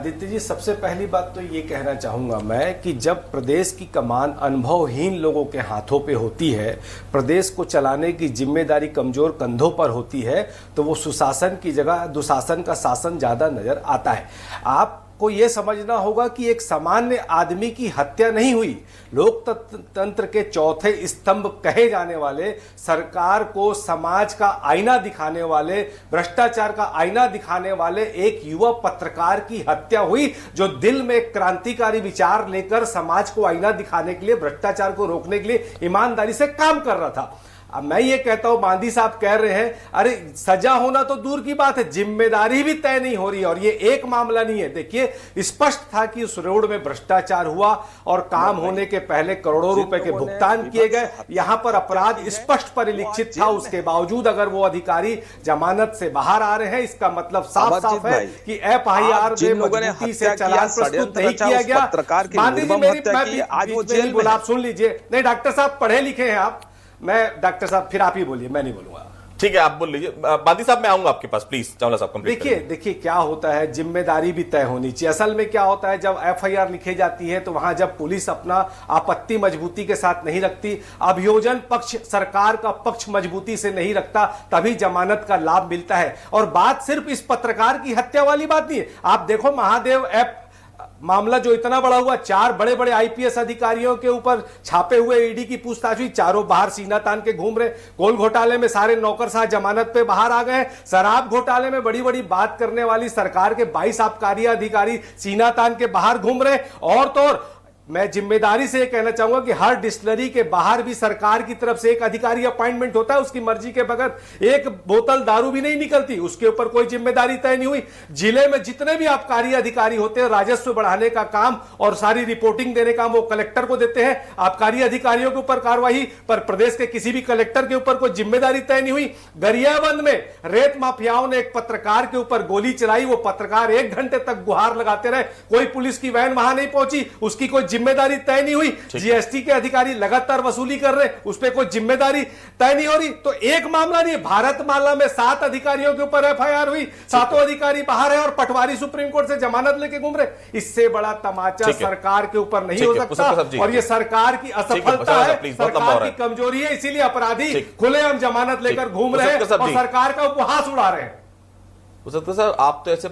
आदित्य जी, सबसे पहली बात तो ये कहना चाहूंगा मैं कि जब प्रदेश की कमान अनुभवहीन लोगों के हाथों पे होती है, प्रदेश को चलाने की जिम्मेदारी कमजोर कंधों पर होती है, तो वो सुशासन की जगह दुशासन का शासन ज्यादा नजर आता है। आपको ये समझना होगा कि एक सामान्य आदमी की हत्या नहीं हुई। लोकतंत्र के चौथे स्तंभ कहे जाने वाले, सरकार को समाज का आईना दिखाने वाले, भ्रष्टाचार का आईना दिखाने वाले एक युवा पत्रकार की हत्या हुई, जो दिल में क्रांतिकारी विचार लेकर समाज को आईना दिखाने के लिए, भ्रष्टाचार को रोकने के लिए ईमानदारी से काम कर रहा था। अब मैं ये कहता हूं, मांदी साहब कह रहे हैं अरे सजा होना तो दूर की बात है, जिम्मेदारी भी तय नहीं हो रही है। और ये एक मामला नहीं है। देखिए, स्पष्ट था कि उस रोड में भ्रष्टाचार हुआ और काम होने के पहले करोड़ों रुपए के भुगतान किए गए। यहां पर अपराध स्पष्ट परिलक्षित था। उसके बावजूद अगर वो अधिकारी जमानत से बाहर आ रहे हैं, इसका मतलब साफ साफ है कि एफआईआर में मजबूती से चालान प्रस्तुत नहीं किया गया। मांदी जी, मेरी बोला, आप सुन लीजिए। नहीं डॉक्टर साहब पढ़े लिखे हैं आप। मैं डॉक्टर साहब, फिर आप ही बोलिए, मैं नहीं बोलूंगा। ठीक है, आप बोल लीजिए। बादी साहब मैं आऊंगा आपके पास, प्लीज। चावला साहब कंप्लीट देखिए क्या होता है, जिम्मेदारी भी तय होनी चाहिए। असल में क्या होता है, जब एफआईआर लिखी जाती है तो वहां जब पुलिस अपना आपत्ति मजबूती के साथ नहीं रखती, अभियोजन पक्ष सरकार का पक्ष मजबूती से नहीं रखता, तभी जमानत का लाभ मिलता है। और बात सिर्फ इस पत्रकार की हत्या वाली बात नहीं है। आप देखो, महादेव ऐप मामला जो इतना बड़ा हुआ, 4 बड़े बड़े आईपीएस अधिकारियों के ऊपर छापे हुए, ईडी की पूछताछ हुई, चारों बाहर सीना तान के घूम रहे। कोल घोटाले में सारे नौकरशाह जमानत पे बाहर आ गए। शराब घोटाले में बड़ी बड़ी बात करने वाली सरकार के 22 आबकारी अधिकारी सीना तान के बाहर घूम रहे। और तो और मैं जिम्मेदारी से कहना चाहूंगा कि हर डिस्टिलरी के बाहर भी सरकार की तरफ से एक अधिकारी अपॉइंटमेंट होता है। उसकी मर्जी के बगैर एक बोतल दारू भी नहीं निकलती, उसके ऊपर कोई जिम्मेदारी तय नहीं हुई। जिले में जितने भी आबकारी अधिकारी होते हैं, राजस्व बढ़ाने का काम और सारी रिपोर्टिंग देने का वो कलेक्टर को देते हैं। आबकारी अधिकारियों के ऊपर कार्रवाई, पर प्रदेश के किसी भी कलेक्टर के ऊपर कोई जिम्मेदारी तय नहीं हुई। गरियाबंद में रेत माफियाओं ने एक पत्रकार के ऊपर गोली चलाई। वो पत्रकार 1 घंटे तक गुहार लगाते रहे, कोई पुलिस की वैन वहां नहीं पहुंची, उसकी कोई जिम्मेदारी तय नहीं हुई। जीएसटी के अधिकारी लगातार वसूली कर रहे, उस पर कोई जिम्मेदारी तय नहीं हो रही। तो एक मामला नहीं, भारतमाला में 7 अधिकारियों के ऊपर एफआईआर हुई, 7 अधिकारी बाहर है और पटवारी सुप्रीम कोर्ट से जमानत लेके घूम रहे। इससे बड़ा तमाचा सरकार के ऊपर नहीं हो सकता। और ये सरकार की असफलता है, सरकार की कमजोरी है। इसीलिए अपराधी खुलेआम जमानत लेकर घूम रहे हैं और सरकार का उपहास उड़ा रहे हैं। सर आप तो ऐसे